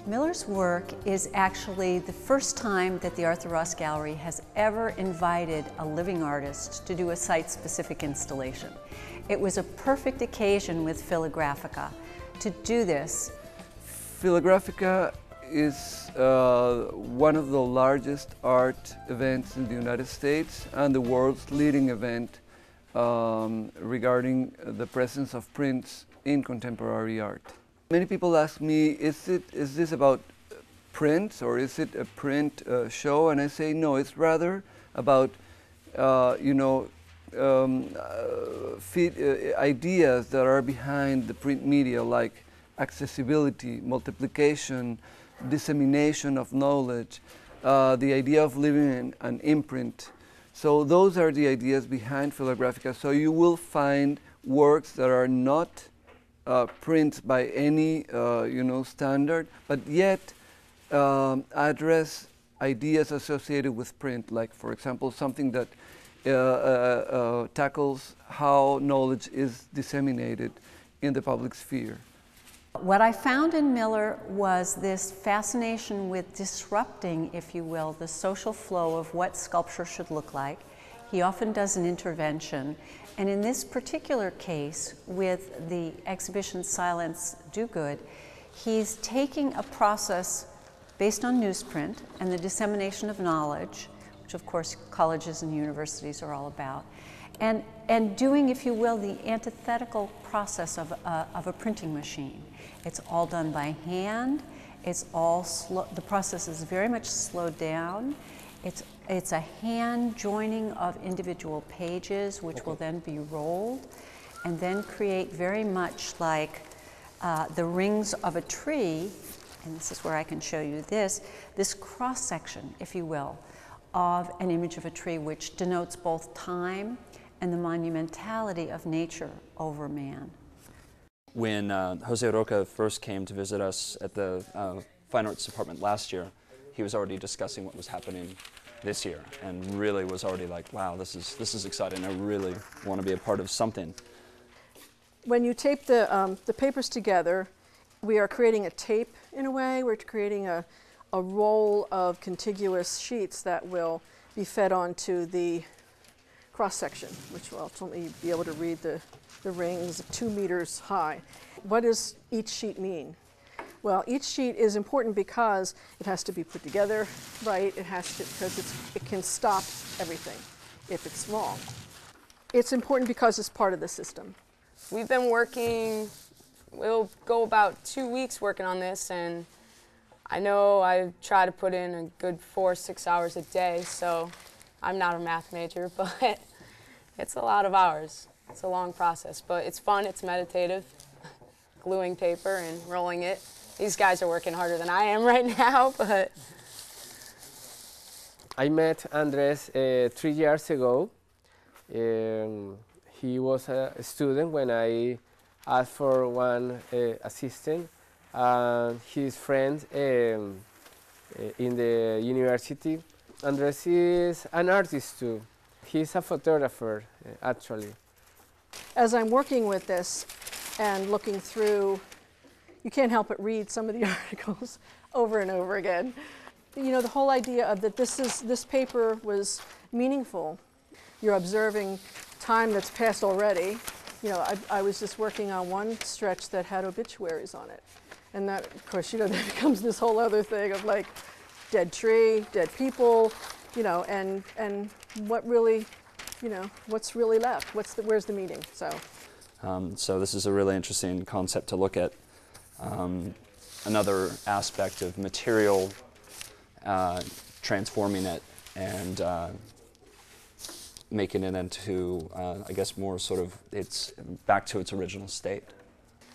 Miller's work is actually the first time that the Arthur Ross Gallery has ever invited a living artist to do a site-specific installation. It was a perfect occasion with Philagrafika to do this. Philagrafika is one of the largest art events in the United States and the world's leading event regarding the presence of prints in contemporary art. Many people ask me, is this about prints or is it a print show? And I say no, it's rather about ideas that are behind the print media, like accessibility, multiplication, dissemination of knowledge, the idea of leaving an imprint. So those are the ideas behind Philagrafika. So you will find works that are not prints by any standard, but yet address ideas associated with print, like for example something that tackles how knowledge is disseminated in the public sphere. What I found in Miller was this fascination with disrupting, if you will, the social flow of what sculpture should look like. He often does an intervention, and in this particular case with the exhibition Silence Dogood, he's taking a process based on newsprint and the dissemination of knowledge, which of course colleges and universities are all about, and doing, if you will, the antithetical process of a printing machine. It's all done by hand. It's all slow. The process is very much slowed down. It's a hand joining of individual pages, which will then be rolled, and then create very much like the rings of a tree. And this is where I can show you this cross section, if you will, of an image of a tree, which denotes both time and the monumentality of nature over man. When Jose Roca first came to visit us at the Fine Arts Department last year, he was already discussing what was happening this year and really was already like, wow, this is exciting. I really want to be a part of something. When you tape the papers together, we are creating a tape in a way. We're creating a roll of contiguous sheets that will be fed onto the cross-section, which will ultimately be able to read the rings 2 meters high. What does each sheet mean? Well, each sheet is important because it has to be put together right. It has to, because it can stop everything if it's wrong. It's important because it's part of the system. We've been working, we'll go about 2 weeks working on this, and I know I try to put in a good 4 or 6 hours a day, so I'm not a math major, but it's a lot of hours. It's a long process, but it's fun, it's meditative, gluing paper and rolling it. These guys are working harder than I am right now, but... I met Andres 3 years ago. He was a student when I asked for one assistant. His friend in the university. Andres is an artist too. He's a photographer, actually. As I'm working with this and looking through, you can't help but read some of the articles over and over again. You know, the whole idea of that this paper was meaningful. You're observing time that's passed already. You know, I was just working on one stretch that had obituaries on it. And that, of course, you know, that becomes this whole other thing of like dead tree, dead people, you know, and what really, you know, what's really left? Where's the meaning? So this is a really interesting concept to look at. Another aspect of material, transforming it and making it into, I guess, more sort of back to its original state.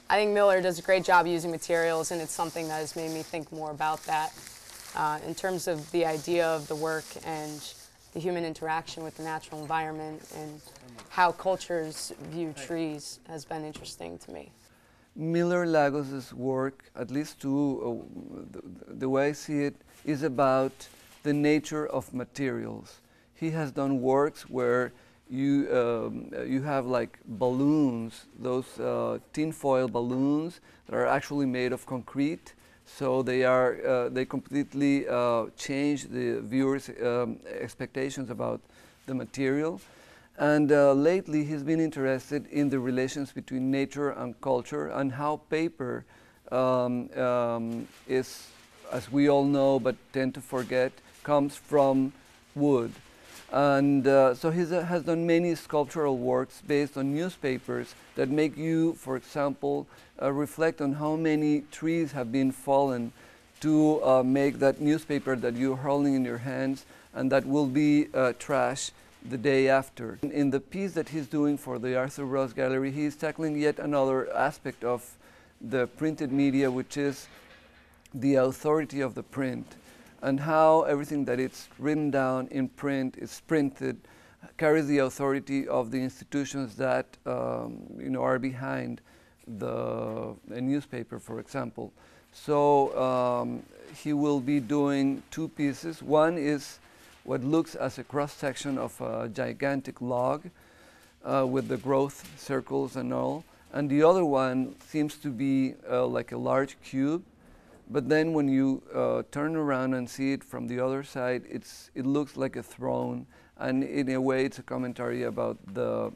I think Miller does a great job using materials, and it's something that has made me think more about that in terms of the idea of the work and the human interaction with the natural environment and how cultures view trees has been interesting to me. Miller Lagos's work, at least to the way I see it, is about the nature of materials. He has done works where you have like balloons, those tinfoil balloons that are actually made of concrete, So they completely change the viewers' expectations about the material. And lately he's been interested in the relations between nature and culture and how paper is, as we all know but tend to forget, comes from wood. And so he has done many sculptural works based on newspapers that make you, for example, reflect on how many trees have been fallen to make that newspaper that you're holding in your hands and that will be trash the day after. In the piece that he's doing for the Arthur Ross Gallery, he's tackling yet another aspect of the printed media, which is the authority of the print, and how everything that is written down in print is printed, carries the authority of the institutions that are behind the newspaper, for example. So he will be doing two pieces. One is what looks as a cross-section of a gigantic log with the growth circles and all. And the other one seems to be like a large cube. But then when you turn around and see it from the other side, it looks like a throne. And in a way, it's a commentary about the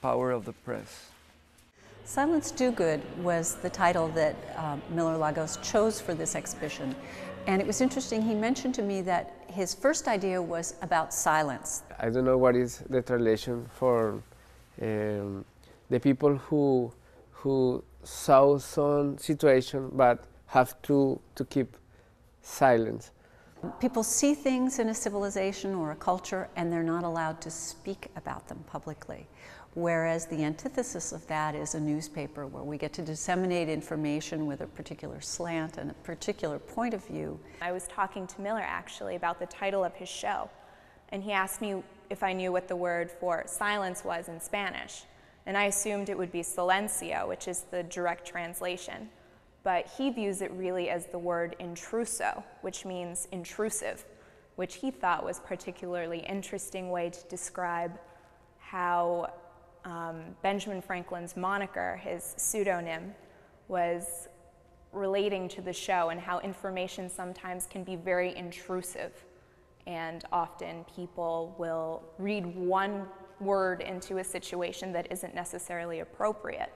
power of the press. Silence Do-Good was the title that Miller Lagos chose for this exhibition. And it was interesting, he mentioned to me that his first idea was about silence. I don't know what is the translation for the people who saw some situation but have to keep silence. People see things in a civilization or a culture and they're not allowed to speak about them publicly. Whereas the antithesis of that is a newspaper where we get to disseminate information with a particular slant and a particular point of view. I was talking to Miller actually about the title of his show, and he asked me if I knew what the word for silence was in Spanish. And I assumed it would be silencio, which is the direct translation. But he views it really as the word intruso, which means intrusive, which he thought was a particularly interesting way to describe how Benjamin Franklin's moniker, his pseudonym, was relating to the show and how information sometimes can be very intrusive. And often people will read one word into a situation that isn't necessarily appropriate.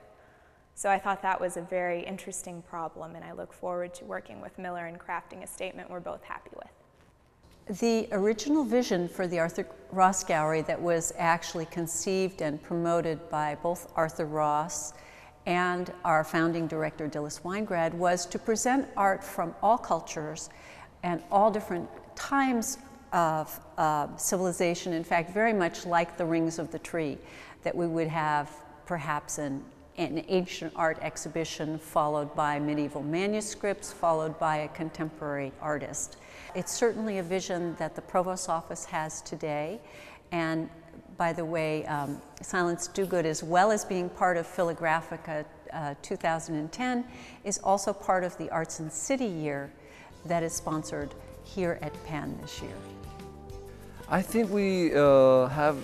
So I thought that was a very interesting problem, and I look forward to working with Miller and crafting a statement we're both happy with. The original vision for the Arthur Ross Gallery that was actually conceived and promoted by both Arthur Ross and our founding director, Dilys Weingrad, was to present art from all cultures and all different times of civilization, in fact, very much like the Rings of the Tree, that we would have perhaps an ancient art exhibition followed by medieval manuscripts, followed by a contemporary artist. It's certainly a vision that the Provost's office has today, and by the way, Silence Do-Good, as well as being part of Philagrafika 2010, is also part of the Arts and City Year that is sponsored here at Penn this year. I think we have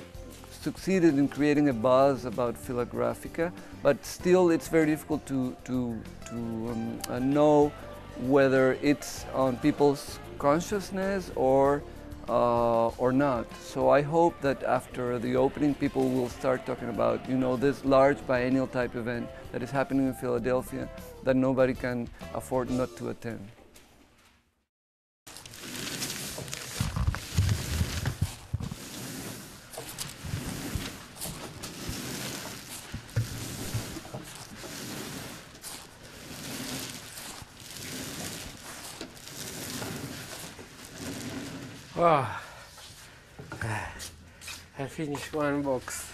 succeeded in creating a buzz about Philagrafika, but still it's very difficult to know whether it's on people's consciousness or not. So I hope that after the opening, people will start talking about, this large biennial type event that is happening in Philadelphia that nobody can afford not to attend. Oh, I finished one box.